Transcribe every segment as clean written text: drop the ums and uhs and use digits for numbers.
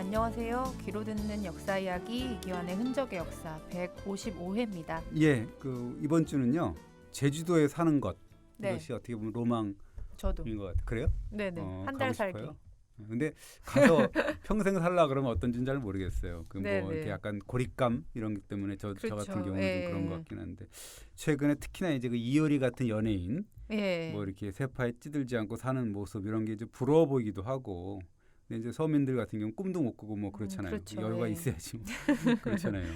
안녕하세요. 귀로 듣는 역사 이야기 이기환의 흔적의 역사 155회입니다. 예, 이번 주는요 제주도에 사는 것 네. 이것이 어떻게 보면 로망인 저도. 것 같아요. 그래요? 네네. 한 가고 달 살기. 싶어요? 근데 가서 평생 살라 그러면 어떤지는 잘 모르겠어요. 뭐 네네. 이렇게 약간 고립감 이런 것 때문에 저 그렇죠. 같은 경우는 예. 좀 그런 것 같긴 한데 최근에 특히나 이제 그 이효리 같은 연예인 예. 뭐 이렇게 세파에 찌들지 않고 사는 모습 이런 게 이제 부러워 보이기도 하고. 근데 이제 서민들 같은 경우 는 꿈도 못 꾸고 뭐 그렇잖아요. 그렇죠. 여유가 예. 있어야지 뭐. 그렇잖아요.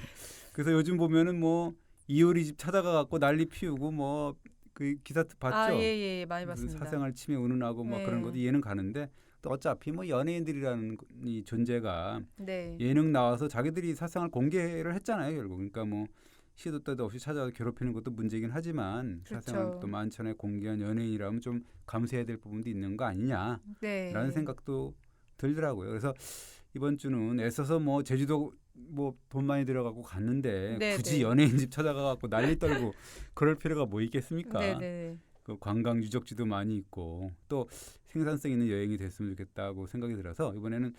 그래서 요즘 보면은 뭐 이효리 집 찾아가 갖고 난리 피우고 뭐 그 기사 봤죠? 예, 많이 봤습니다. 사생활 침해 운운하고 뭐 네. 그런 것도 이해는 가는데 또 어차피 뭐 연예인들이라는 이 존재가 네. 예능 나와서 자기들이 사생활 공개를 했잖아요, 결국. 그러니까 뭐 시도 때도 없이 찾아서 괴롭히는 것도 문제긴 하지만 그렇죠. 사생활 또 만천에 공개한 연예인이라면 좀 감수해야 될 부분도 있는 거 아니냐라는 네. 생각도 들더라고요. 그래서 이번 주는 애써서 뭐 제주도 뭐 돈 많이 들어가고 갔는데 네, 굳이 네. 연예인 집 찾아가 갖고 난리 떨고 그럴 필요가 뭐 있겠습니까? 네네. 그 관광 유적지도 많이 있고 또 생산성 있는 여행이 됐으면 좋겠다고 생각이 들어서 이번에는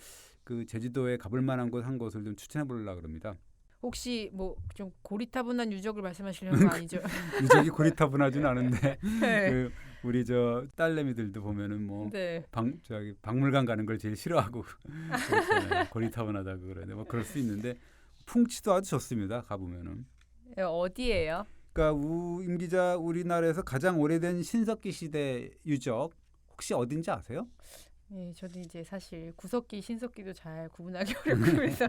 그 제주도에 가볼 만한 곳 한 곳을 좀 추천해 보려고 합니다. 혹시 뭐 좀 고리타분한 유적을 말씀하시려는 거 아니죠? 유적이 고리타분하진 않은데 네. 그 우리 저 딸내미들도 보면은 뭐 네. 박물관 가는 걸 제일 싫어하고 그렇잖아요. 고리타분하다고 그러는데 뭐 그럴 수 있는데 풍치도 아주 좋습니다. 가보면은. 어디예요? 그러니까 임 기자 우리나라에서 가장 오래된 신석기 시대 유적 혹시 어딘지 아세요? 네, 저도 이제 사실 구석기, 신석기도 잘 구분하기 어렵고 그래서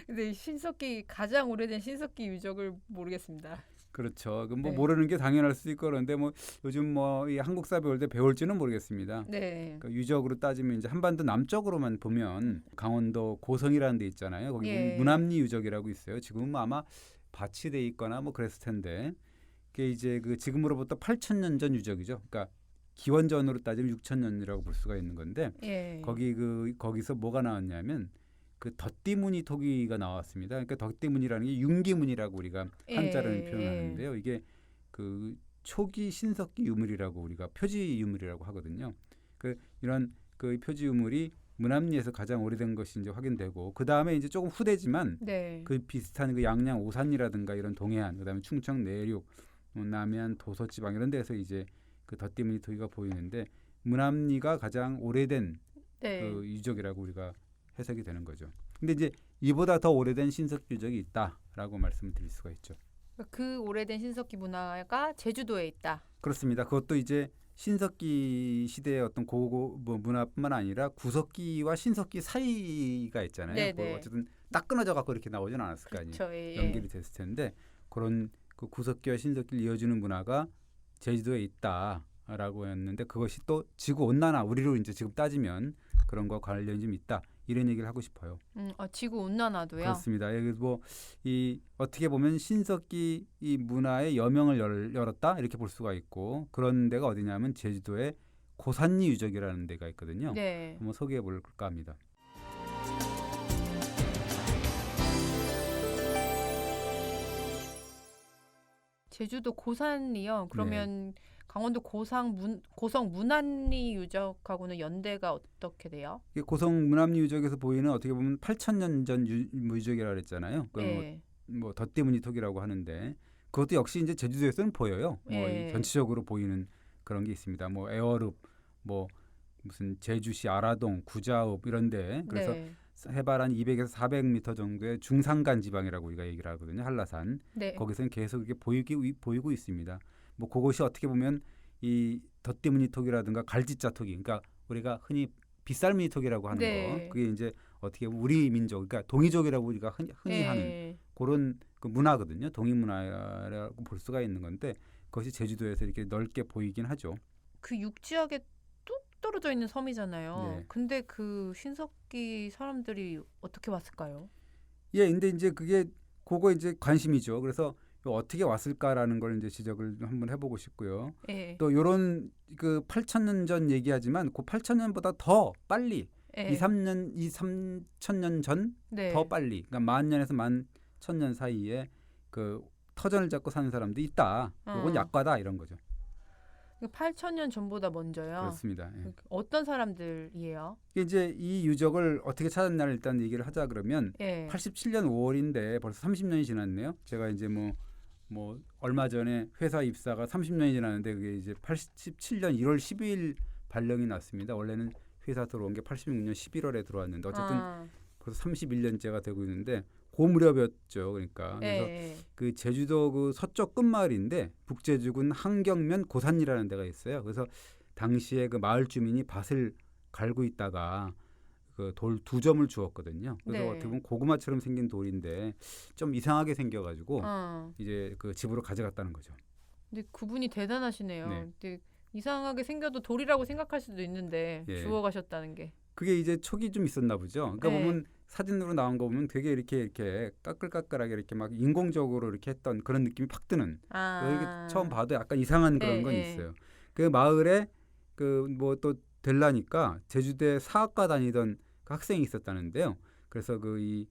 근데 신석기 가장 오래된 신석기 유적을 모르겠습니다. 그렇죠. 뭐 네. 모르는 게 당연할 수도 있고 그런데 뭐 요즘 뭐 이 한국사 배울 때 배울지는 모르겠습니다. 네. 그러니까 유적으로 따지면 이제 한반도 남쪽으로만 보면 강원도 고성이라는 데 있잖아요. 거기 예. 문암리 유적이라고 있어요. 지금은 뭐 아마 밭이 돼 있거나 뭐 그랬을 텐데 그게 이제 그 지금으로부터 8,000년 전 유적이죠. 그러니까 기원전으로 따지면 6,000년이라고 볼 수가 있는 건데 예. 거기서 뭐가 나왔냐면 그 덧띠무늬 토기가 나왔습니다. 그러니까 덧띠무늬라는 게 융기무늬라고 우리가 한자로는 예. 표현하는데요. 이게 그 초기 신석기 유물이라고 우리가 표지 유물이라고 하거든요. 이런 그 표지 유물이 문암리에서 가장 오래된 것이 이제 확인되고 그 다음에 이제 조금 후대지만 네. 그 비슷한 그 양양 오산이라든가 이런 동해안 그다음에 충청 내륙 남해안 도서지방 이런 데서 이제 그 덧띠무늬 토기가 보이는데 문암리가 가장 오래된 네. 그 유적이라고 우리가 해석이 되는 거죠. 근데 이제 이보다 더 오래된 신석기 유적이 있다라고 말씀드릴 수가 있죠. 그 오래된 신석기 문화가 제주도에 있다. 그렇습니다. 그것도 이제 신석기 시대의 어떤 고고 뭐 문화뿐만 아니라 구석기와 신석기 사이가 있잖아요. 네네. 뭐 어쨌든 딱 끊어져 갖고 이렇게 나오지는 않았을 거 아니에요. 그렇죠. 예. 연결이 됐을 텐데 그런 그 구석기와 신석기를 이어주는 문화가 제주도에 있다라고 했는데 그것이 또 지구 온난화 우리로 이제 지금 따지면 그런 거 관련이 좀 있다 이런 얘기를 하고 싶어요. 지구 온난화도요. 그렇습니다. 그래서 이 어떻게 보면 신석기 이 문화의 여명을 열었다 이렇게 볼 수가 있고 그런 데가 어디냐면 제주도의 고산리 유적이라는 데가 있거든요. 네. 한번 소개해 볼까 합니다. 제주도 고산리요. 그러면 강원도 고성 문안리 유적하고는 연대가 어떻게 돼요? 이게 고성 문암리 유적에서 보이는 어떻게 보면 8,000년 전 유적이라고 그랬잖아요. 예. 뭐 덧띠무늬 토기라고 하는데 그것도 역시 이제 제주도에서는 보여요. 뭐 예. 전체적으로 보이는 그런 게 있습니다. 뭐 에어룹, 뭐 무슨 제주시 아라동, 구자읍 이런데 그래서 네. 해발 한 200에서 400m 정도의 중산간 지방이라고 우리가 얘기를 하거든요. 한라산. 네. 거기서는 계속 이렇게 보이고 있습니다. 뭐 그것이 어떻게 보면 이 덧띠무늬 토기라든가 갈지자 토기, 그러니까 우리가 흔히 빗살무늬 토기라고 하는 네. 거, 그게 이제 어떻게 보면 우리 민족, 그러니까 동이족이라고 우리가 흔히 하는 그런 그 문화거든요. 동이 문화라고 볼 수가 있는 건데 그것이 제주도에서 이렇게 넓게 보이긴 하죠. 그 육지역에 뚝 떨어져 있는 섬이잖아요. 네. 근데 그 신석기 사람들이 어떻게 왔을까요? 예, 근데 이제 그거 이제 관심이죠. 그래서 어떻게 왔을까라는 걸 이제 지적을 한번 해보고 싶고요. 예. 또 요런 그 8,000년 전 얘기하지만 그 8,000년보다 더 빨리 예. 2,3,000년 전 더 네. 빨리 그러니까 10,000년에서 11,000년 사이에 그 터전을 잡고 사는 사람도 있다. 요건 약과다 이런 거죠. 8,000년 전보다 먼저요. 그렇습니다. 예. 어떤 사람들이에요? 이제 이 유적을 어떻게 찾았나를 일단 얘기를 하자 그러면 예. 87년 5월인데 벌써 30년이 지났네요. 제가 이제 뭐 얼마 전에 회사 입사가 30년이 지났는데 그게 이제 87년 1월 12일 발령이 났습니다. 원래는 회사 들어온 게 86년 11월에 들어왔는데 어쨌든 벌써 31년째가 되고 있는데 그 무렵이었죠. 그러니까 그래서 예. 그 제주도 그 서쪽 끝마을인데 북제주군 한경면 고산이라는 데가 있어요. 그래서 당시에 그 마을 주민이 밭을 갈고 있다가 그 돌 2점을 주었거든요. 그래서 네. 어떻게 보면 고구마처럼 생긴 돌인데 좀 이상하게 생겨가지고 어. 이제 그 집으로 가져갔다는 거죠. 근데 그분이 대단하시네요. 네. 근데 이상하게 생겨도 돌이라고 생각할 수도 있는데 예. 주워가셨다는 게. 그게 이제 촉이 좀 있었나 보죠. 그러니까 네. 보면 사진으로 나온 거 보면 되게 이렇게 까끌까끌하게 이렇게 막 인공적으로 이렇게 했던 그런 느낌이 팍 드는. 이게 처음 봐도 약간 이상한 그런 예, 건 예. 있어요. 그 마을에 그 뭐 또 될라니까 제주대 사학과 다니던 그 학생이 있었다는데요. 그래서 그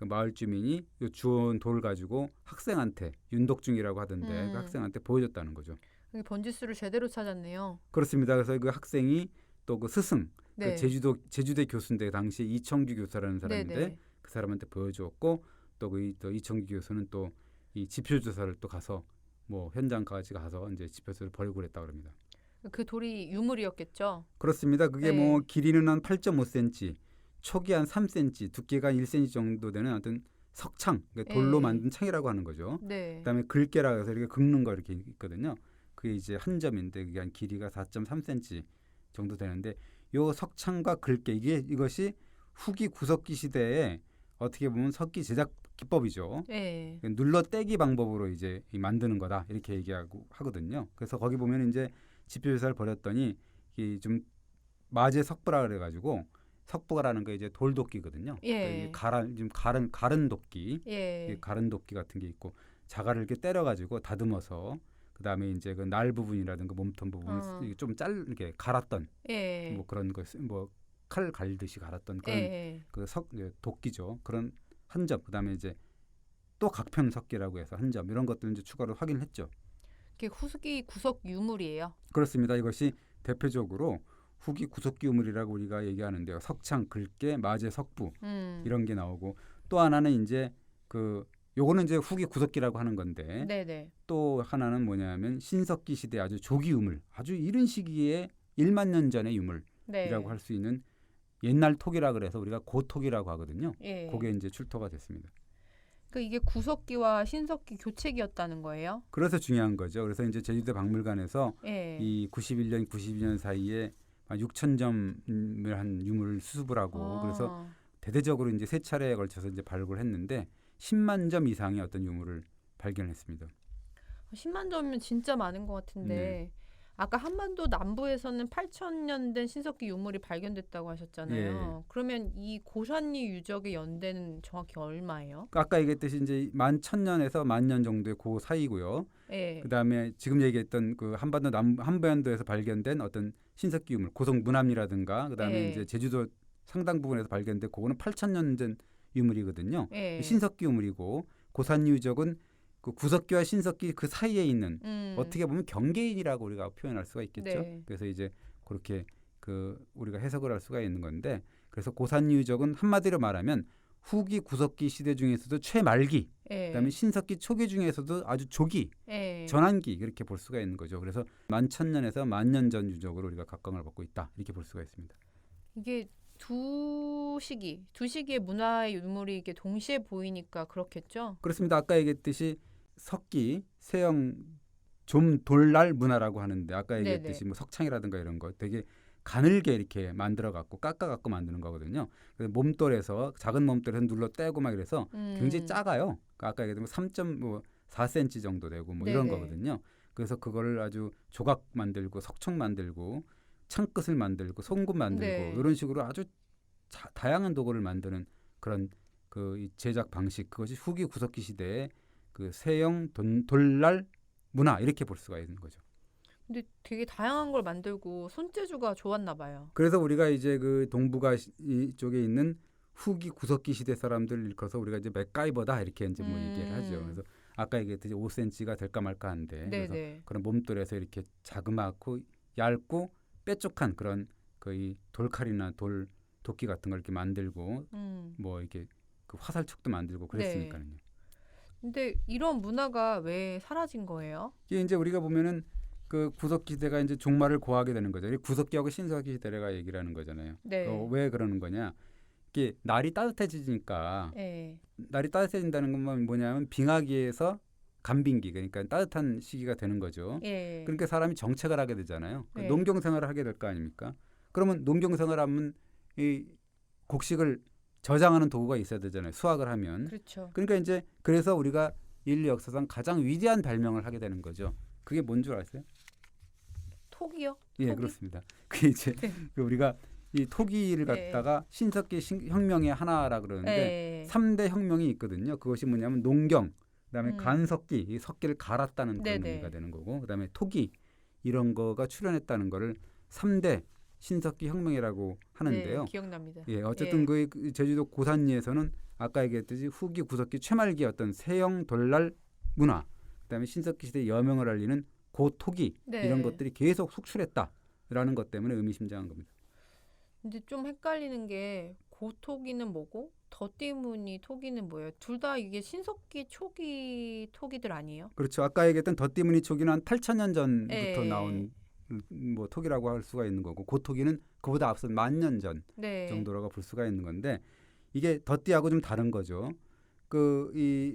마을 주민이 요 주운 돌 가지고 학생한테 윤덕중이라고 하던데 그 학생한테 보여줬다는 거죠. 여기 번지수를 제대로 찾았네요. 그렇습니다. 그래서 그 학생이 또 그 스승 네. 그 제주대 교수인데 당시 이청규 교사라는 사람인데 네. 그 사람한테 보여주었고 또 이청규 교수는 또 이 지표 조사를 또 가서 뭐 현장까지 가서 이제 지표서를 벌이고 그랬다고 합니다. 그 돌이 유물이었겠죠. 그렇습니다. 그게 네. 뭐 길이는 한 8.5cm, 촉이 한 3cm, 두께가 한 1cm 정도 되는 어떤 석창, 그러니까 돌로 네. 만든 창이라고 하는 거죠. 네. 그다음에 글깨라 해서 이렇게 긁는 거 이렇게 있거든요. 그게 이제 한 점인데 그게 한 길이가 4.3cm 정도 되는데 요 석창과 글깨 이것이 후기 구석기 시대에 어떻게 보면 석기 제작 기법이죠. 네. 눌러떼기 방법으로 이제 만드는 거다 이렇게 얘기하고 하거든요. 그래서 거기 보면 이제 지표 조사를 벌였더니 이 좀 마제 석부라 그래가지고 석부라는 게 이제 돌도끼거든요. 예. 좀 가른 도끼, 예. 가른 도끼 같은 게 있고 자갈을 이렇게 때려가지고 다듬어서 그 다음에 이제 그 날 부분이라든가 몸통 부분을 좀 이렇게 갈았던 예. 뭐 그런 것, 뭐 칼 갈듯이 갈았던 그런 예. 그 도끼죠. 그런 한 점, 그 다음에 이제 또 각편 석기라고 해서 한 점 이런 것들 이제 추가로 확인을 했죠. 이게 후기 구석 유물이에요. 그렇습니다. 이것이 대표적으로 후기 구석기 유물이라고 우리가 얘기하는데요. 석창, 글깨, 마제, 석부 이런 게 나오고 또 하나는 이제 요거는 이제 후기 구석기라고 하는 건데 네네. 또 하나는 뭐냐면 신석기 시대 아주 조기 유물, 아주 이른 시기에 1만 년 전의 유물이라고 네. 할 수 있는 옛날 톡이라 그래서 우리가 고톡이라고 하거든요. 예. 그게 이제 출토가 됐습니다. 그 이게 구석기와 신석기 교체기였다는 거예요? 그래서 중요한 거죠. 그래서 이제 제주도 박물관에서 예. 이 91년, 92년 사이에 6천 점을 한 유물을 수습을 하고 그래서 대대적으로 이제 3차례에 걸쳐서 이제 발굴을 했는데 10만 점 이상의 어떤 유물을 발견했습니다. 10만 점이면 진짜 많은 것 같은데 네. 아까 한반도 남부에서는 8,000년 된 신석기 유물이 발견됐다고 하셨잖아요. 예. 그러면 이 고산리 유적의 연대는 정확히 얼마예요? 아까 얘기했듯이 이제 11,000년에서 10,000년 정도의 그 사이고요. 예. 그다음에 지금 얘기했던 그 한반도에서 발견된 어떤 신석기 유물, 고성 문암이라든가 그다음에 예. 이제 제주도 상당 부분에서 발견된 그거는 8,000년 전 유물이거든요. 예. 신석기 유물이고 고산리 유적은 그 구석기와 신석기 그 사이에 있는 어떻게 보면 경계인이라고 우리가 표현할 수가 있겠죠. 네. 그래서 이제 그렇게 우리가 해석을 할 수가 있는 건데 그래서 고산리 유적은 한마디로 말하면 후기 구석기 시대 중에서도 최말기, 예. 그다음에 신석기 초기 중에서도 아주 조기, 예. 전환기 이렇게 볼 수가 있는 거죠. 그래서 11,000년에서 10,000년 전 유적으로 우리가 각광을 받고 있다 이렇게 볼 수가 있습니다. 이게 두 시기의 문화의 유물이 이게 동시에 보이니까 그렇겠죠? 그렇습니다. 아까 얘기했듯이 석기, 세형 좀 돌날 문화라고 하는데 아까 얘기했듯이 뭐 석창이라든가 이런 거 되게 가늘게 이렇게 만들어 갖고 깎아 갖고 만드는 거거든요. 그래서 몸돌에서 작은 몸돌에서 눌러 떼고 막 이래서 굉장히 작아요. 그러니까 아까 얘기했던 3.4cm 정도 되고 뭐 이런 거거든요. 그래서 그거를 아주 조각 만들고 석청 만들고 창끝을 만들고 송곳 만들고 이런 식으로 아주 다양한 도구를 만드는 그런 이 제작 방식, 그것이 후기 구석기 시대의 그 세형 돌날 문화 이렇게 볼 수가 있는 거죠. 근데 되게 다양한 걸 만들고 손재주가 좋았나 봐요. 그래서 우리가 이제 그 동북아 이쪽에 있는 후기 구석기 시대 사람들 일컬어서 우리가 이제 맥가이버다 이렇게 이제 뭐 얘기를 하죠. 그래서 아까 얘기했듯이 5cm가 될까 말까 한데 그래서 네네. 그런 몸돌에서 이렇게 자그맣고 얇고 뾰족한 그런 거의 돌칼이나 도끼 같은 걸 이렇게 만들고 뭐 이렇게 그 화살촉도 만들고 네. 그랬으니까요. 근데 이런 문화가 왜 사라진 거예요? 이게 이제 우리가 보면은 그 구석기 시대가 이제 종말을 고하게 되는 거죠. 이 구석기하고 신석기 시대가 얘기를 하는 거잖아요. 네. 왜 그러는 거냐? 이게 날이 따뜻해지니까 네. 날이 따뜻해진다는 건 뭐냐면 빙하기에서 간빙기 그러니까 따뜻한 시기가 되는 거죠. 예. 그러니까 사람이 정책을 하게 되잖아요. 네. 농경 생활을 하게 될 거 아닙니까? 그러면 농경 생활하면 이 곡식을 저장하는 도구가 있어야 되잖아요. 수확을 하면. 그렇죠. 그러니까 이제 그래서 우리가 인류 역사상 가장 위대한 발명을 하게 되는 거죠. 그게 뭔 줄 아세요? 톡이요? 예, 톡이? 그렇습니다. 그게 이제 네. 그 우리가 이 토기를 네. 갖다가 신석기 혁명의 하나라 그러는데 예. 3대 혁명이 있거든요. 그것이 뭐냐면 농경, 그다음에 음. 간석기, 이 석기를 갈았다는 그런 네네. 의미가 되는 거고, 그다음에 토기 이런 거가 출현했다는 거를 3대 신석기 혁명이라고 하는데요. 네, 기억납니다. 예, 어쨌든 그 제주도 고산리에서는 아까 얘기했듯이 후기, 구석기, 최말기 어떤 세형 돌날 문화, 그다음에 신석기 시대의 여명을 알리는 고토기 네. 이런 것들이 계속 속출했다라는 것 때문에 의미심장한 겁니다. 근데 좀 헷갈리는 게 고토기는 뭐고 더띠무늬 토기는 뭐예요? 둘 다 이게 신석기 초기 토기들 아니에요? 그렇죠. 아까 얘기했던 더띠무늬 초기는 한 8,000년 전부터 예. 나온 뭐 토기라고 할 수가 있는 거고 고토기는 그보다 앞선 10,000년 전 네. 정도라고 볼 수가 있는 건데 이게 더띠하고 좀 다른 거죠.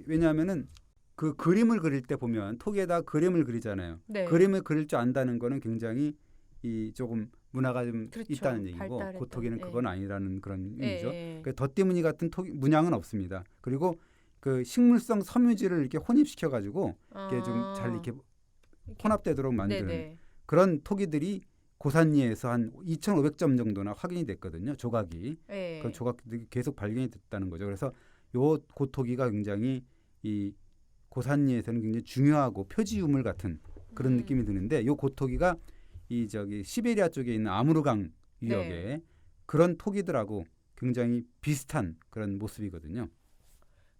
왜냐하면은 그 그림을 그릴 때 보면 토기에다 그림을 그리잖아요. 네. 그림을 그릴 줄 안다는 거는 굉장히 이 조금 문화가 좀 그렇죠. 있다는 얘기고 발달했던, 고토기는 예. 그건 아니라는 그런 예, 의미죠. 예. 그 더띠무늬 같은 문양은 없습니다. 그리고 그 식물성 섬유질을 이렇게 혼입시켜 가지고 이게 좀 잘 이렇게 혼합되도록 만드는 네네. 그런 토기들이 고산리에서 한 2,500점 정도나 확인이 됐거든요. 조각이. 예. 그 조각들이 계속 발견이 됐다는 거죠. 그래서 요 고토기가 굉장히 이 고산리에서는 굉장히 중요하고 표지 유물 같은 그런 느낌이 드는데 요 고토기가 이 시베리아 쪽에 있는 아무르강 유역에 네. 그런 토기들하고 굉장히 비슷한 그런 모습이거든요.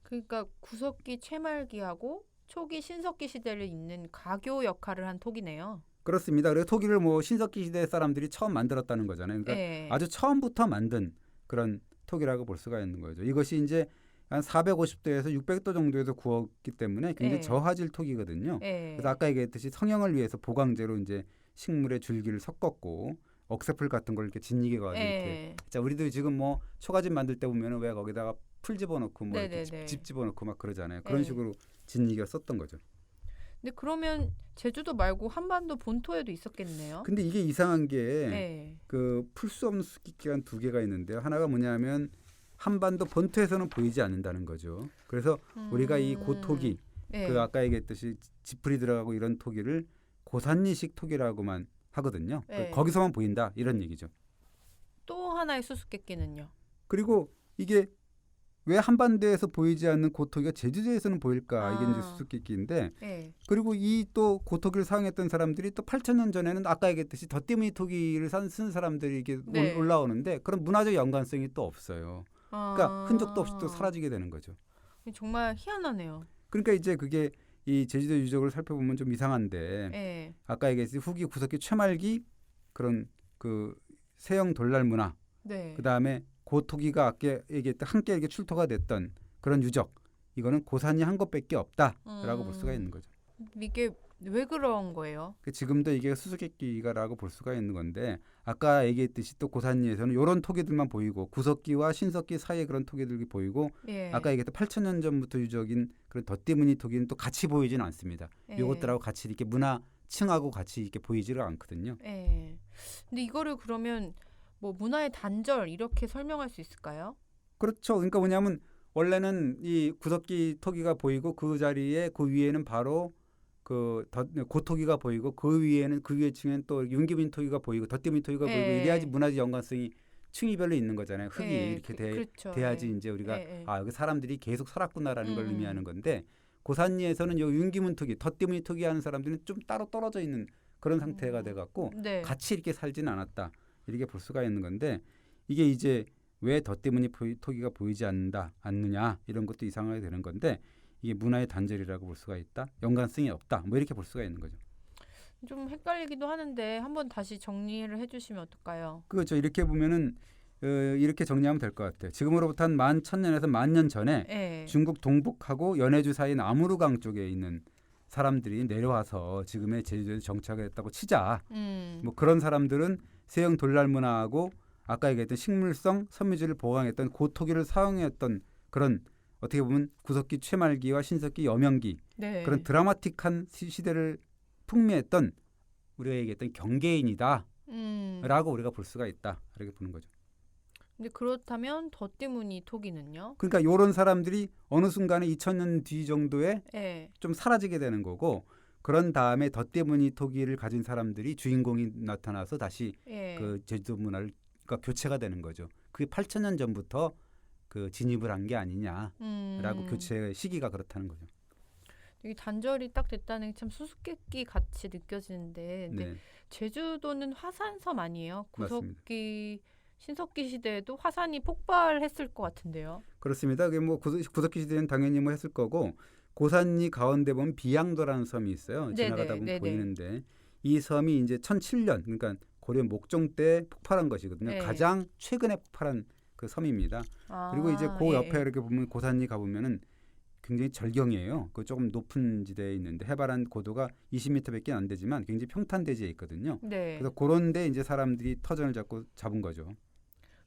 그러니까 구석기 최말기하고 초기 신석기 시대를 잇는 가교 역할을 한 토기네요. 그렇습니다. 그래서 토기를 뭐 신석기 시대 사람들이 처음 만들었다는 거잖아요. 그러니까 예. 아주 처음부터 만든 그런 토기라고 볼 수가 있는 거죠. 이것이 이제 한 450도에서 600도 정도에서 구웠기 때문에 굉장히 예. 저화질 토기거든요. 예. 그래서 아까 얘기했듯이 성형을 위해서 보강제로 이제 식물의 줄기를 섞었고 억새풀 같은 걸 이렇게 짓이게 가지고 이렇게. 예. 자, 우리도 지금 뭐 초가집 만들 때 보면은 왜 거기다가 풀 집어넣고 뭐 이렇게 네네네. 집 집어넣고 막 그러잖아요. 그런 예. 식으로 짓이가 썼던 거죠. 근데 그러면 제주도 말고 한반도 본토에도 있었겠네요. 근데 이게 이상한 게 예. 그 풀 수 없는 수수께끼가 한 두 개가 있는데요. 하나가 뭐냐면 한반도 본토에서는 보이지 않는다는 거죠. 그래서 우리가 이 고토기, 예. 그 아까 얘기했듯이 지풀이 들어가고 이런 토기를 고산리식 토기라고만 하거든요. 예. 거기서만 보인다 이런 얘기죠. 또 하나의 수수께끼는요. 그리고 이게 왜 한반도에서 보이지 않는 고토기가 제주도에서는 보일까? 이게 이제 아. 수수께끼인데 예. 그리고 이 또 고토기를 사용했던 사람들이 또 8,000년 전에는 아까 얘기했듯이 덧띠무늬 토기를 쓴 사람들이 이게 네. 올라오는데 그런 문화적 연관성이 또 없어요. 그러니까 흔적도 없이 또 사라지게 되는 거죠. 정말 희한하네요. 그러니까 이제 그게 이 제주도 유적을 살펴보면 좀 이상한데 예. 아까 얘기했듯이 후기, 구석기, 최말기 그런 그 세형 돌날 문화 네. 그다음에 고토기가 아까 얘기했던 함께 이렇게 출토가 됐던 그런 유적 이거는 고산이 한 것밖에 없다라고 볼 수가 있는 거죠. 이게 왜 그런 거예요? 지금도 이게 수수께끼가라고 볼 수가 있는 건데 아까 얘기했듯이 또 고산리에서는 이런 토기들만 보이고 구석기와 신석기 사이에 그런 토기들이 보이고 예. 아까 얘기했던 8,000년 전부터 유적인 그런 덧띠무늬 토기는 또 같이 보이지는 않습니다. 예. 이것들하고 같이 이렇게 문화층하고 같이 이렇게 보이지를 않거든요. 예. 근데 이거를 그러면 뭐 문화의 단절 이렇게 설명할 수 있을까요? 그렇죠. 그러니까 뭐냐면 원래는 이 구석기 토기가 보이고 그 자리에 그 위에는 바로 고토기가 보이고 그 위에 층엔 또 윤기빈 토기가 보이고 덧띠무늬 토기가 보이고 예. 이래야지 문화적 연관성이 층위별로 있는 거잖아요. 흙이 예. 이렇게 그렇죠. 돼야지 예. 이제 우리가 예. 아 여기 사람들이 계속 살았구나라는 걸 음. 의미하는 건데 고산리에서는 요 윤기문 토기, 덧띠무늬 토기 하는 사람들은 좀 따로 떨어져 있는 그런 상태가 돼갖고 네. 같이 이렇게 살지는 않았다 이렇게 볼 수가 있는 건데 이게 이제 왜 덧띠무늬 토기가 보이지 않느냐 이런 것도 이상하게 되는 건데 이게 문화의 단절이라고 볼 수가 있다. 연관성이 없다. 뭐 이렇게 볼 수가 있는 거죠. 좀 헷갈리기도 하는데 한번 다시 정리를 해주시면 어떨까요? 그렇죠. 이렇게 보면은 이렇게 정리하면 될 것 같아요. 지금으로부터 한 11,000년에서 10,000년 전에 예. 중국 동북하고 연해주 사이인 아무르강 쪽에 있는 사람들이 내려와서 지금의 제주도에 정착했다고 치자. 뭐 그런 사람들은 세형 돌날 문화하고 아까 얘기했던 식물성 섬유질을 보강했던 고토기를 사용했던 그런 어떻게 보면 구석기 최말기와 신석기 여명기 네. 그런 드라마틱한 시대를 풍미했던 우리가 얘기했던 경계인이다. 라고 우리가 볼 수가 있다. 이렇게 보는 거죠. 근데 그렇다면 덧띠무늬 토기는요? 그러니까 이런 사람들이 어느 순간에 2000년 뒤 정도에 예. 좀 사라지게 되는 거고 그런 다음에 덧대무늬 토기를 가진 사람들이 주인공이 나타나서 다시 예. 그 제주도 문화를 그러니까 교체가 되는 거죠. 그게 8,000년 전부터 그 진입을 한 게 아니냐라고 교체 시기가 그렇다는 거죠. 이 단절이 딱 됐다는 게 참 수수께끼 같이 느껴지는데 근데 네, 제주도는 화산섬 아니에요? 맞습니다. 구석기 신석기 시대에도 화산이 폭발했을 것 같은데요. 그렇습니다. 그게 뭐 구석기 시대는 당연히 뭐 했을 거고 고산리 가운데 보면 비양도라는 섬이 있어요. 네네, 지나가다 보면 네네. 보이는데 이 섬이 이제 1007년 그러니까 고려 목종 때 폭발한 것이거든요. 네. 가장 최근에 폭발한 그 섬입니다. 그리고 이제 그 옆에 이렇게 보면 고산리 가보면은 굉장히 절경이에요. 그 조금 높은 지대에 있는데 해발한 고도가 20m밖에 안 되지만 굉장히 평탄대지에 있거든요. 네. 그래서 그런데 이제 사람들이 터전을 잡은 거죠.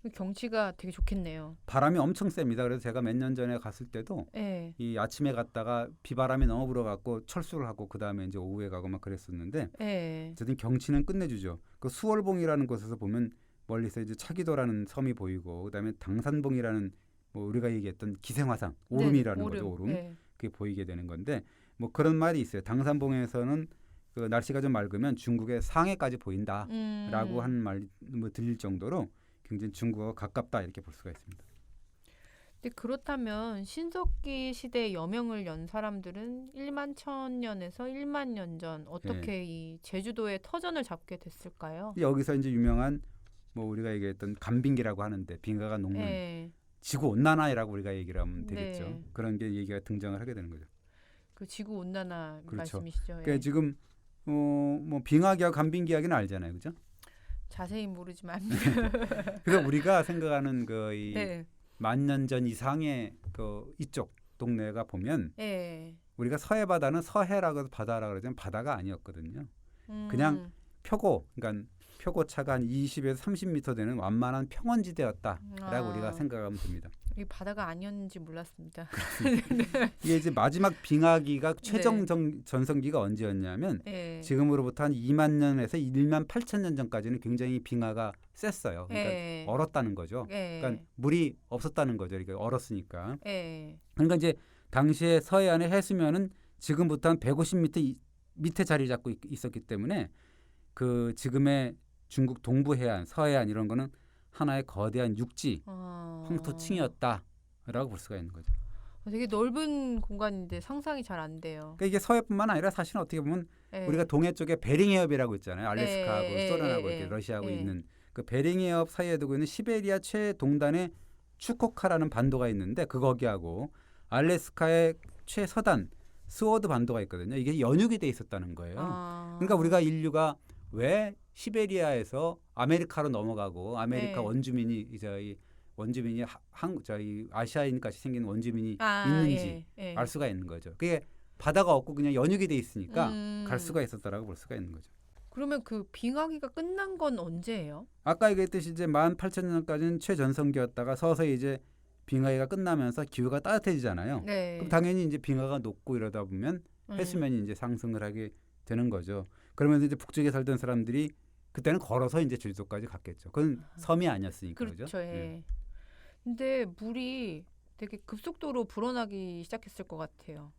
그 경치가 되게 좋겠네요. 바람이 엄청 셉니다. 그래서 제가 몇 년 전에 갔을 때도 네. 이 아침에 갔다가 비바람이 너무 불어갖고 철수를 하고 그 다음에 이제 오후에 가고 막 그랬었는데 네. 어쨌든 경치는 끝내주죠. 그 수월봉이라는 곳에서 보면 멀리서 이제 차기도라는 섬이 보이고 그다음에 당산봉이라는 뭐 우리가 얘기했던 기생화상 오름이라는 네, 거죠. 오름 네. 그게 보이게 되는 건데 뭐 그런 말이 있어요. 당산봉에서는 그 날씨가 좀 맑으면 중국의 상해까지 보인다라고 하는 말 뭐 들릴 정도로 굉장히 중국과 가깝다 이렇게 볼 수가 있습니다. 근데 그렇다면 신석기 시대에 여명을 연 사람들은 1만 1,000년에서 1만 년 전 어떻게 이 제주도에 터전을 잡게 됐을까요? 여기서 이제 유명한 뭐 우리가 얘기했던 간빙기라고 하는데 빙하가 녹는 네. 지구 온난화라고 우리가 얘기를 하면 되겠죠. 네. 그런 게 얘기가 등장을 하게 되는 거죠. 그 지구 온난화 그렇죠. 말씀이시죠? 그러니까 예. 지금 뭐 빙하기하고 간빙기 이야기는 알잖아요, 그죠? 자세히 모르지만 그래서 우리가 생각하는 그이 네. 10,000년 전 이상의 그 이쪽 동네가 보면 예. 우리가 서해 바다는 서해라고 해서 바다라고 그러지만 바다가 아니었거든요. 그냥 표고, 그러니까 표고차가 한 20에서 30m 되는 완만한 평원지대였다라고 우리가 생각하면 됩니다. 이 바다가 아니었는지 몰랐습니다. 이게 이제 마지막 빙하기가 최종 네. 전성기가 언제였냐면 예. 지금으로부터 한 2만 년에서 1만 8천 년 전까지는 굉장히 빙하가 셌어요. 그러니까 예. 얼었다는 거죠. 예. 그러니까 물이 없었다는 거죠. 그러니까 얼었으니까. 예. 그러니까 이제 당시에 서해안의 해수면은 지금부터 한 150m 밑에 자리 잡고 있었기 때문에 그 지금의 중국 동부 해안, 서해안 이런 거는 하나의 거대한 육지 황토층이었다라고 볼 수가 있는 거죠. 되게 넓은 공간인데 상상이 잘 안 돼요. 그러니까 이게 서해뿐만 아니라 사실 어떻게 보면 예. 우리가 동해 쪽에 베링 해협이라고 있잖아요. 알래스카하고 소련하고 예. 이렇게 러시아하고 예. 있는 그 베링 해협 사이에 두고 있는 시베리아 최동단에 추코카라는 반도가 있는데 그 거기하고 알래스카의 최서단 스워드 반도가 있거든요. 이게 연육이 돼 있었다는 거예요. 그러니까 우리가 인류가 왜 시베리아에서 아메리카로 넘어가고 아메리카 원주민이 저희 아시아인같이 생긴 원주민이 있는지 알 수가 있는 거죠. 그게 바다가 없고 그냥 연육이 돼 있으니까 갈 수가 있었다라고 볼 수가 있는 거죠. 그러면 그 빙하기가 끝난 건 언제예요? 아까 얘기했듯이 이제 18,000년까지는 최전성기였다가 서서히 이제 빙하기가 끝나면서 기후가 따뜻해지잖아요. 네. 그럼 당연히 이제 빙하가 녹고 이러다 보면 해수면이 이제 상승을 하게 되는 거죠. 그러면서 이제 북쪽에 살던 사람들이 그때는 걸어서 이제 제주도까지 갔겠죠. 그건 섬이 아니었으니까 그렇죠. 그죠? 예. 근데 물이 되게 급속도로 불어나기 시작했을 것 같아요.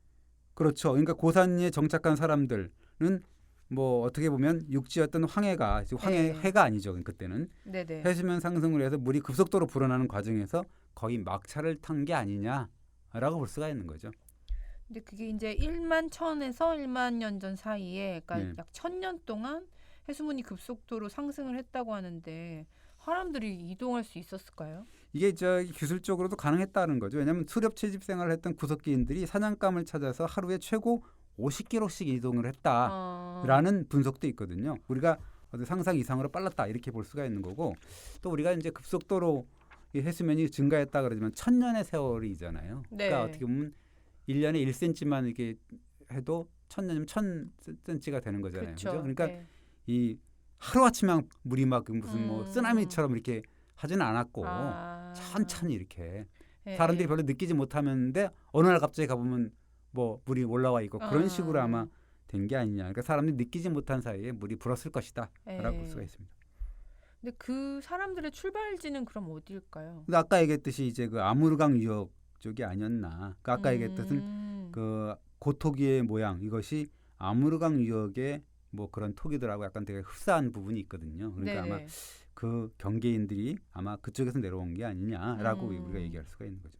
그렇죠. 그러니까 고산리에 정착한 사람들은 뭐 어떻게 보면 육지였던 황해가 해가 아니죠. 그때는 네네. 해수면 상승을 해서 물이 급속도로 불어나는 과정에서 거의 막차를 탄 게 아니냐라고 볼 수가 있는 거죠. 근데 그게 이제 1만 1,000에서 1만 년 전 사이에 그러니까 약 1,000년 동안 해수면이 급속도로 상승을 했다고 하는데 사람들이 이동할 수 있었을까요? 이게 기술적으로도 가능했다는 거죠. 왜냐하면 수렵 채집 생활을 했던 구석기인들이 사냥감을 찾아서 하루에 최고 50km씩 이동을 했다라는 분석도 있거든요. 우리가 상상 이상으로 빨랐다 이렇게 볼 수가 있는 거고, 또 우리가 이제 급속도로 이 해수면이 증가했다 그러지만 1000년의 세월이잖아요. 네. 그러니까 어떻게 보면 1년에 1cm만 이렇게 해도 1000년이면 1000cm가 되는 거잖아요. 그죠? 그러니까 네. 이 하루아침에 물이 막 무슨 뭐 쓰나미처럼 이렇게 하지는 않았고 천천히 이렇게 네. 사람들이 별로 느끼지 못하는데 어느 날 갑자기 가보면 뭐 물이 올라와 있고 그런 식으로 아마 된 게 아니냐. 그러니까 사람들이 느끼지 못한 사이에 물이 불었을 것이다라고 볼 수가 있습니다. 근데 그 사람들의 출발지는 그럼 어디일까요? 근데 아까 얘기했듯이 이제 그 아무르강 유역 쪽이 아니었나. 그러니까 아까 얘기했듯은 그 고토기의 모양 이것이 아무르강 유역의 뭐 그런 토기들하고 약간 되게 흡사한 부분이 있거든요. 그러니까 네네. 아마 그 경계인들이 아마 그쪽에서 내려온 게 아니냐라고 우리가 얘기할 수가 있는 거죠.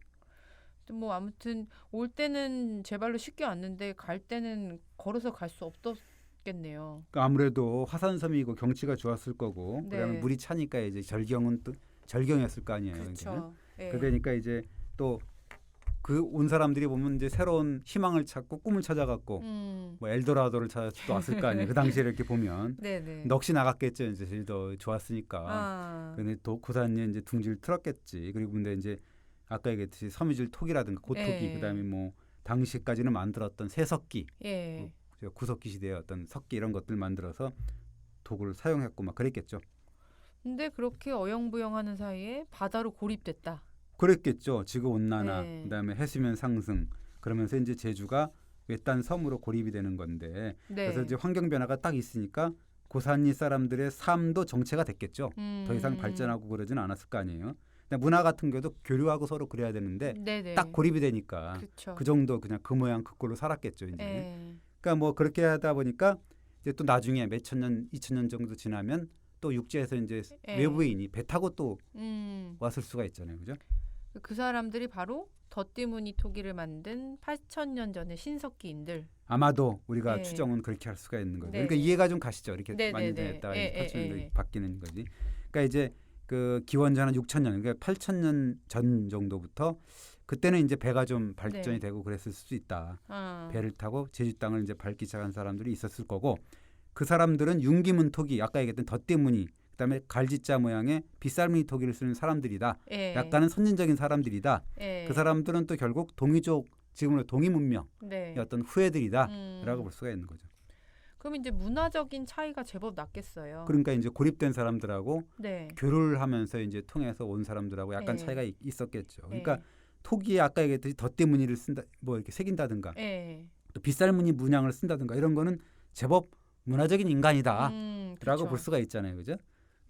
뭐 아무튼 올 때는 제 발로 쉽게 왔는데 갈 때는 걸어서 갈 수 없었겠네요. 그러니까 아무래도 화산섬이고 경치가 좋았을 거고 네. 그다음에 물이 차니까 이제 절경은 또 절경이었을 거 아니에요. 그렇죠. 네. 그러니까 이제 또 그 온 사람들이 보면 이제 새로운 희망을 찾고 꿈을 찾아갖고 뭐 엘도라도를 찾아서 또 왔을 거 아니에요. 그 당시에 이렇게 보면 네네. 넋이 나갔겠죠. 이제 제일 더 좋았으니까. 근데 또 고산에 이제 둥지를 틀었겠지. 그리고 근데 이제 아까 얘기했듯이 섬유질 톡이라든가 고토기, 그다음에 뭐 당시까지는 만들었던 새석기, 구석기 시대의 어떤 석기 이런 것들 만들어서 도구를 사용했고 막 그랬겠죠. 근데 그렇게 어영부영하는 사이에 바다로 고립됐다. 그랬겠죠. 지구 온난화, 그다음에 해수면 상승, 그러면서 이제 제주가 외딴 섬으로 고립이 되는 건데, 그래서 이제 환경 변화가 딱 있으니까 고산리 사람들의 삶도 정체가 됐겠죠. 더 이상 발전하고 그러지는 않았을 거 아니에요. 문화 같은 경우도 교류하고 서로 그래야 되는데 딱 고립이 되니까 그쵸. 그 정도 그냥 그 모양 그 꼴로 살았겠죠. 이제. 그러니까 뭐 그렇게 하다 보니까 이제 또 나중에 몇 천 년, 2000년 정도 지나면 또 육지에서 이제 외부인이 배 타고 또 왔을 수가 있잖아요. 그죠? 그 사람들이 바로 덧띠무늬 토기를 만든 8,000년 전의 신석기인들. 아마도 우리가 추정은 그렇게 할 수가 있는 거죠. 그러니까 이해가 좀 가시죠. 이렇게 많이 됐다가 8,000년이 바뀌는 거지. 그러니까 이제 그 기원전 한 6,000년, 그러니까 8,000년 전 정도부터 그때는 이제 배가 좀 발전이 되고 그랬을 수도 있다. 배를 타고 제주 땅을 이제 밟기 시작한 사람들이 있었을 거고, 그 사람들은 융기문 토기, 아까 얘기했던 덧띠무늬, 그다음에 갈지자 모양의 빗살무늬 토기를 쓰는 사람들이다. 약간은 선진적인 사람들이다. 그 사람들은 또 결국 동이족, 지금으로 동이문명의 어떤 후예들이다라고 볼 수가 있는 거죠. 그럼 이제 문화적인 차이가 제법 났겠어요. 그러니까 이제 고립된 사람들하고 교류를 하면서 이제 통해서 온 사람들하고 약간 차이가 있었겠죠. 그러니까 토기에 아까 얘기했듯이 덧대 무늬를 쓴다, 뭐 이렇게 새긴다든가, 또 빗살무늬 문양을 쓴다든가 이런 거는 제법 문화적인 인간이다라고 볼 수가 있잖아요, 그죠?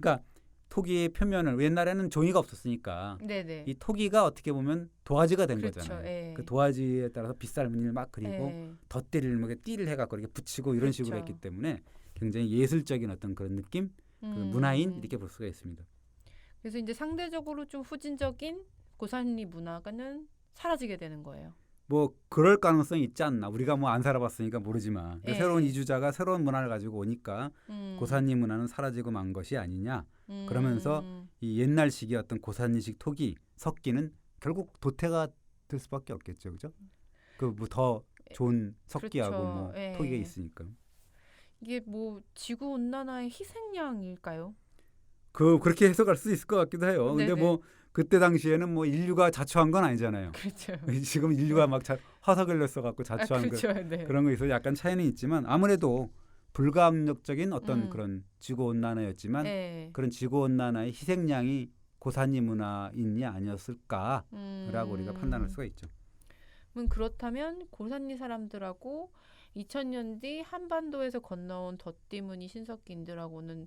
그러니까 토기의 표면을 옛날에는 종이가 없었으니까 이 토기가 어떻게 보면 도화지가 된 거잖아요. 그 도화지에 따라서 빗살무늬를 막 그리고 덧대를 뭐 띠를 해갖고 이렇게 붙이고 이런 식으로 했기 때문에 굉장히 예술적인 어떤 그런 느낌, 그 문화인 이렇게 볼 수가 있습니다. 그래서 이제 상대적으로 좀 후진적인 고산리 문화가는 사라지게 되는 거예요. 뭐 그럴 가능성이 있지 않나. 우리가 뭐 안 살아봤으니까 모르지만 새로운 이주자가 새로운 문화를 가지고 오니까 고산리 문화는 사라지고 만 것이 아니냐. 그러면서 이 옛날식의 어떤 고산리식 토기, 석기는 결국 도태가 될 수밖에 없겠죠, 그죠? 그 뭐 더 좋은 석기하고 뭐 토기가 있으니까. 이게 뭐 지구 온난화의 희생양일까요? 그렇게 해석할 수 있을 것 같기도 해요. 근데 뭐 그때 당시에는 뭐 인류가 자초한 건 아니잖아요. 그렇죠. 지금 인류가 막 화석을 냈어 갖고 자초한 그런 거 있어 약간 차이는 있지만 아무래도 불가항력적인 어떤 그런 지구 온난화였지만 그런 지구 온난화의 희생양이 고산리 문화인이 아니었을까라고 우리가 판단할 수가 있죠. 그렇다면 고산리 사람들하고 2000년 뒤 한반도에서 건너온 덧띠무늬 신석기인들하고는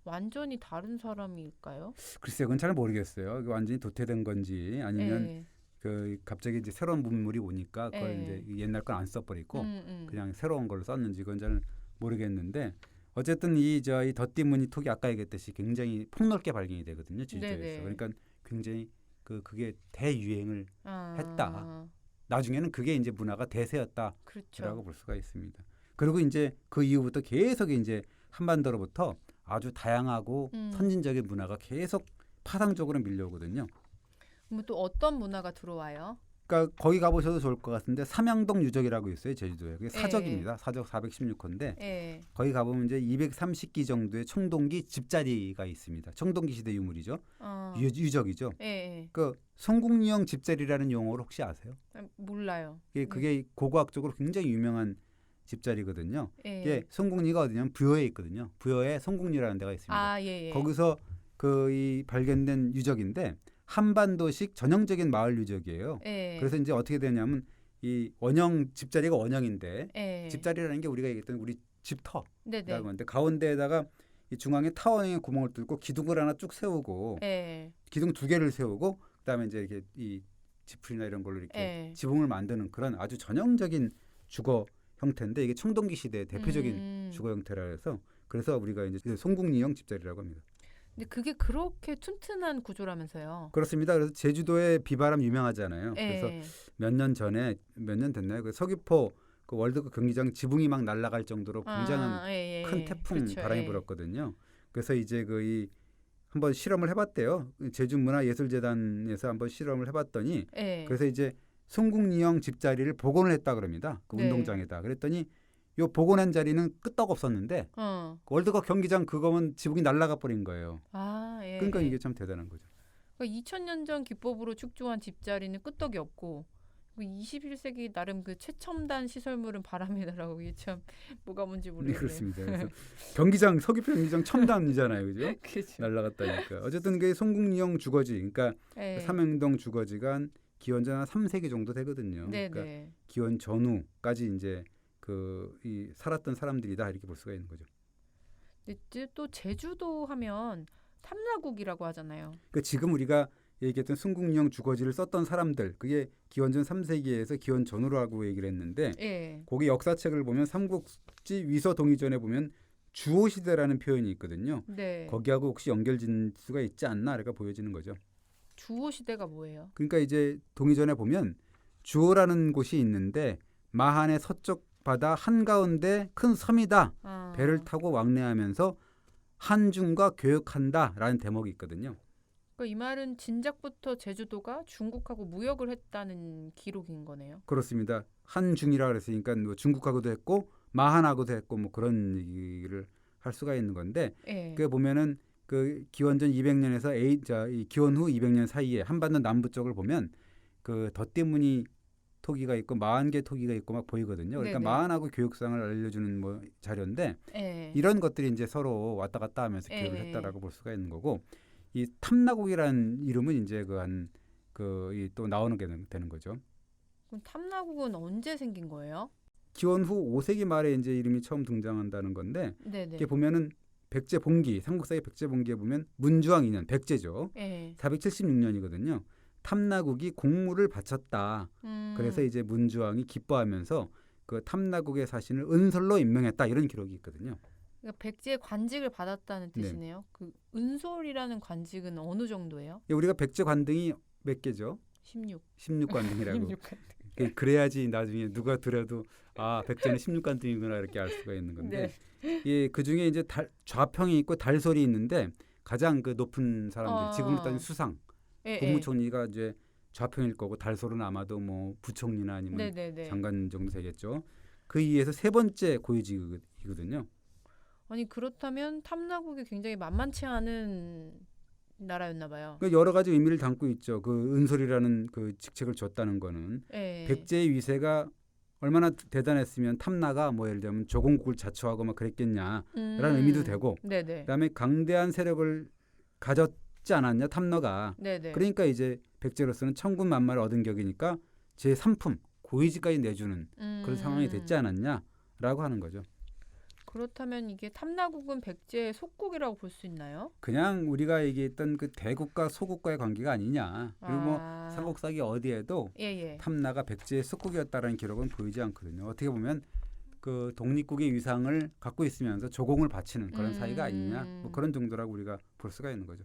완전히 다른 사람일까요? 글쎄요, 그건 잘 모르겠어요. 완전히 도태된 건지 아니면 그 갑자기 이제 새로운 문물이 오니까 그걸 이제 옛날 건 안 써버리고 그냥 새로운 걸 썼는지 그건 잘 모르겠는데 어쨌든 이 덧띠무늬 톡이 아까 얘기했듯이 굉장히 폭넓게 발견이 되거든요, 제주도에서. 그러니까 굉장히 그게 대유행을 했다. 나중에는 그게 이제 문화가 대세였다라고 볼 수가 있습니다. 그리고 이제 그 이후부터 계속 이제 한반도로부터 아주 다양하고 선진적인 문화가 계속 파상적으로 밀려오거든요. 그럼 또 어떤 문화가 들어와요? 그러니까 거기 가보셔도 좋을 것 같은데 삼양동 유적이라고 있어요 제주도에. 그게 예. 사적입니다. 사적 416호인데 예. 거기 가보면 이제 230기 정도의 청동기 집자리가 있습니다. 청동기 시대 유물이죠. 유적이죠. 예. 예. 그 송국리형 집자리라는 용어를 혹시 아세요? 몰라요. 그게 고고학적으로 굉장히 유명한 집자리거든요. 예. 이게 송국리가 어디냐면 부여에 있거든요. 부여에 송국리라는 데가 있습니다. 아, 예, 예. 거기서 이 발견된 유적인데 한반도식 전형적인 마을 유적이에요. 예. 그래서 이제 어떻게 되냐면 이 원형 집자리가 원형인데 예. 집자리라는 게 우리가 얘기했던 우리 집터라고 네네. 하는데 가운데에다가 이 중앙에 타원형의 구멍을 뚫고 기둥을 하나 쭉 세우고 예. 기둥 두 개를 세우고 그다음에 이제 이렇게 이 지풀이나 이런 걸로 이렇게 예. 지붕을 만드는 그런 아주 전형적인 주거 형태인데 이게 청동기 시대의 대표적인 주거 형태라 해서 그래서 우리가 이제 송국리형 집자리라고 합니다. 근데 그게 그렇게 튼튼한 구조라면서요. 그렇습니다. 그래서 제주도의 비바람 유명하잖아요. 예. 그래서 몇 년 됐나요? 그 서귀포 그 월드컵 경기장 지붕이 막 날아갈 정도로 굉장한 예, 예. 큰 태풍 그렇죠. 바람이 예. 불었거든요. 그래서 이제 한번 실험을 해봤대요. 제주문화예술재단에서 한번 실험을 해봤더니 예. 그래서 이제 송국리형 집자리를 복원을 했다 그럽니다. 그 네. 운동장에다. 그랬더니 요 복원한 자리는 끄떡없었는데 그 월드컵 경기장 그거면 지붕이 날아가 버린 거예요. 아, 예. 그러니까 예. 이게 참 대단한 거죠. 그러니까 2000년 전 기법으로 축조한 집자리는 끄떡이 없고 21세기 나름 그 최첨단 시설물은 바람이다라고 이게 참 뭐가 뭔지 네, 모르겠네요. 그렇습니다. 그래서 서귀포 경기장 첨단이잖아요, 그죠? 그렇죠. 날아갔다니까. 어쨌든 그 송국리형 주거지, 그러니까 예. 삼양동 주거지가 한 기원전 한 3세기 정도 되거든요. 네, 그러니까 네. 기원 전후까지 이제 이 살았던 사람들이다 이렇게 볼 수가 있는 거죠. 근데 이제 또 제주도 하면 탐라국이라고 하잖아요. 그러니까 지금 우리가 얘기했던 순국령 주거지를 썼던 사람들 그게 기원전 3세기에서 기원 전후로 하고 얘기를 했는데 예. 거기 역사책을 보면 삼국지 위서 동의전에 보면 주호 시대라는 표현이 있거든요. 네. 거기하고 혹시 연결진 수가 있지 않나 이렇게 보여지는 거죠. 주호 시대가 뭐예요? 그러니까 이제 동의전에 보면 주호라는 곳이 있는데 마한의 서쪽 바다 한가운데 큰 섬이다. 아. 배를 타고 왕래하면서 한중과 교역한다라는 대목이 있거든요. 그러니까 이 말은 진작부터 제주도가 중국하고 무역을 했다는 기록인 거네요. 그렇습니다. 한중이라 그랬으니까 뭐 중국하고도 했고 마한하고도 했고 뭐 그런 얘기를 할 수가 있는 건데 예. 그 보면은 그 기원전 200년에서 이 기원 후 200년 사이에 한반도 남부 쪽을 보면 그 덧대무늬 토기가 있고 마한개 토기가 있고 막 보이거든요. 그러니까 네네. 마한하고 교육상을 알려주는 뭐 자료인데 예. 이런 것들이 이제 서로 왔다 갔다 하면서 예. 교육을 했다라고 볼 수가 있는 거고 이 탐나국이라는 이름은 이제 또 나오는 게 되는 거죠. 그럼 탐라국은 언제 생긴 거예요? 기원 후 5세기 말에 이제 이름이 처음 등장한다는 건데 네네. 이게 보면은 백제봉기 삼국사의 백제봉기에 보면 문주왕 2년 백제죠. 예. 476년이거든요. 탐나국이 공물을 바쳤다. 그래서 이제 문주왕이 기뻐하면서 그 탐나국의 사신을 은솔로 임명했다 이런 기록이 있거든요. 그러니까 백제의 관직을 받았다는 네. 뜻이네요. 그 은솔이라는 관직은 어느 정도예요? 우리가 백제 관등이 몇 개죠? 16. 16관등이라고. 그래야지 나중에 누가 들어도 아 백제는 16관등이구나 이렇게 알 수가 있는 건데 예, 그 중에 이제 좌평이 있고 달솔이 있는데 가장 그 높은 사람들 지금으로 따지면 수상 예, 국무총리가 이제 좌평일 거고 달솔은 아마도 뭐 부총리나 아니면 네네네. 장관 정도 되겠죠. 그 이에서 세 번째 고위직이거든요. 아니 그렇다면 탐라국이 굉장히 만만치 않은 나라였나 봐요. 그러니까 여러 가지 의미를 담고 있죠. 그 은솔이라는 그 직책을 줬다는 거는 예. 백제의 위세가 얼마나 대단했으면 탐나가 뭐 예를 들면 조공국을 자초하고 막 그랬겠냐라는 의미도 되고 네네. 그다음에 강대한 세력을 가졌지 않았냐 탐나가. 네네. 그러니까 이제 백제로서는 천군만마를 얻은 격이니까 제3품 고위직까지 내주는 그런 상황이 됐지 않았냐라고 하는 거죠. 그렇다면 이게 탐라국은 백제의 속국이라고 볼 수 있나요? 그냥 우리가 얘기했던 그 대국과 소국과의 관계가 아니냐. 그리고 뭐 아. 삼국사기 어디에도 예. 탐나가 백제의 속국이었다라는 기록은 보이지 않거든요. 어떻게 보면 그 독립국의 위상을 갖고 있으면서 조공을 바치는 그런 사이가 아니냐. 뭐 그런 정도라고 우리가 볼 수가 있는 거죠.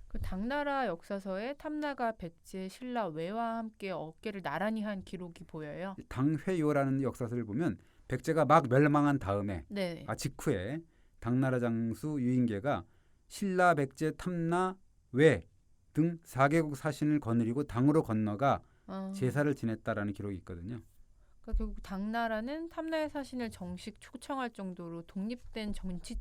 그 당나라 역사서에 탐나가 백제 신라 외와 함께 어깨를 나란히 한 기록이 보여요. 당회요라는 역사서를 보면 백제가 막 멸망한 다음에 네. 직후에 당나라 장수 유인계가 신라 백제 탐나 외 등 4개국 사신을 거느리고 당으로 건너가 아, 제사를 지냈다라는 기록이 있거든요. 그러니까 결국 당나라는 탐나의 사신을 정식 초청할 정도로 독립된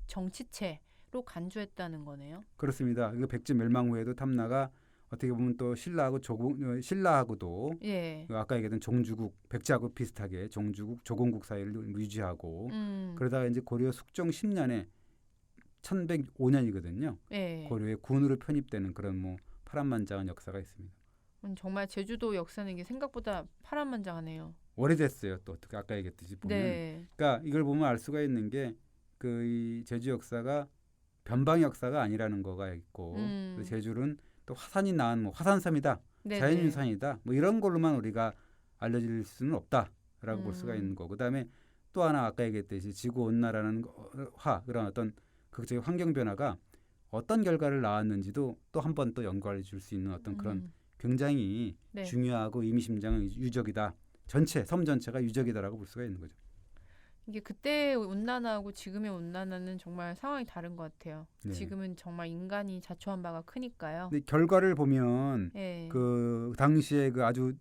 정치체로 간주했다는 거네요. 그렇습니다. 그 백제 멸망 후에도 탐나가 어떻게 보면 또 신라하고도 예. 그 아까 얘기했던 종주국 백제하고 비슷하게 종주국 조공국 사이를 유지하고 그러다가 이제 고려 숙종 10년에 1105년이거든요. 예. 고려의 군으로 편입되는 그런 뭐 파란만장한 역사가 있습니다. 정말 제주도 역사는 이게 생각보다 파란만장하네요. 오래됐어요. 또 어떻게 아까 얘기했듯이 보면, 네. 그러니까 이걸 보면 알 수가 있는 게 그 이 제주 역사가 변방 역사가 아니라는 거가 있고, 그래서 제주는 또 화산이 낳은 뭐 화산섬이다, 네네. 자연유산이다, 뭐 이런 걸로만 우리가 알려질 수는 없다라고 볼 수가 있는 거고, 그다음에 또 하나 아까 얘기했듯이 지구 온난화라는 그런 어떤 극적인 환경 변화가 어떤 결과를 낳았는지도 또 한 번 또 연구해 줄 수 있는 어떤 그런 굉장히 네. 중요하고 의미심장한 유적이다. 전체 섬 전체가 유적이다라고 볼 수가 있는 거죠. 이게 그때 온난화하고 지금의 온난화는 정말 상황이 다른 것 같아요. 네. 지금은 정말 인간이 자초한 바가 크니까요. 근데 결과를 보면 예. 그 당시에 그 아주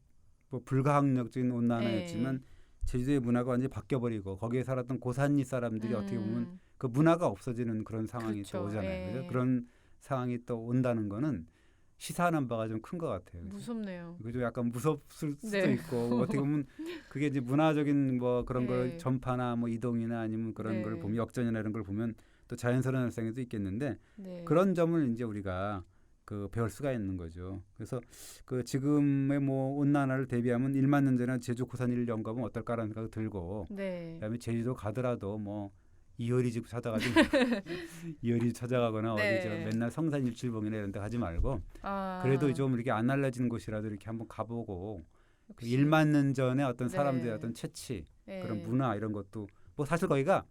뭐 불가항력적인 온난화였지만 제주도의 문화가 완전히 바뀌어버리고 거기에 살았던 고산리 사람들이 어떻게 보면 그 문화가 없어지는 그런 상황이 그렇죠. 또 오잖아요. 예. 그죠? 그런 상황이 또 온다는 거는 시사하는 바가 좀 큰 것 같아요. 그죠? 무섭네요. 그죠? 약간 무섭을 수도 네. 있고 어떻게 보면 그게 이제 문화적인 뭐 그런 걸 네. 전파나 뭐 이동이나 아니면 그런 네. 걸 보면 역전이나 이런 걸 보면 또 자연스러운 현상도 있겠는데 네. 그런 점을 이제 우리가 그 배울 수가 있는 거죠. 그래서 그 지금의 뭐 온난화를 대비하면 1만 년 전에 제주 고산일 연구하면 어떨까라는 생각이 들고, 네. 그다음에 제주도 가더라도 뭐 이효리 집 찾아가지 이효리 집 찾아가거나 네. 어디 저 맨날 성산일출봉이나 이런 데 가지 말고 아, 그래도 좀 이렇게 안 알려진 곳이라도 이렇게 한번 가보고 그 역시. 1만 년 전에 어떤 네. 사람들의 어떤 채취 네. 그런 문화 이런 것도 뭐 사실 거기가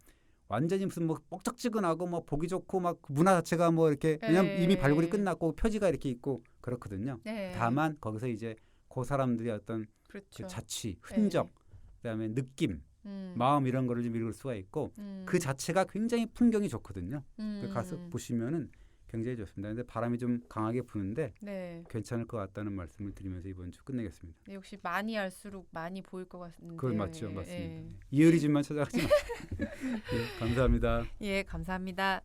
완전히 무슨 뭐 뻑적지근하고 뭐 보기 좋고 막 문화 자체가 뭐 이렇게 왜냐면 네. 이미 발굴이 끝났고 표지가 이렇게 있고 그렇거든요. 네. 다만 거기서 이제 그 사람들의 어떤 그렇죠. 그 자취, 흔적, 그다음에 느낌, 마음 이런 거를 좀 읽을 수가 있고 그 자체가 굉장히 풍경이 좋거든요. 가서 보시면은 굉장히 좋습니다. 근데 바람이 좀 강하게 부는데 네. 괜찮을 것 같다는 말씀을 드리면서 이번 주 끝내겠습니다. 네, 역시 많이 알수록 많이 보일 것 같은데. 그건 맞죠, 예. 맞습니다. 이효리 집만 찾아가지 마세요. 예, 감사합니다. 예, 감사합니다.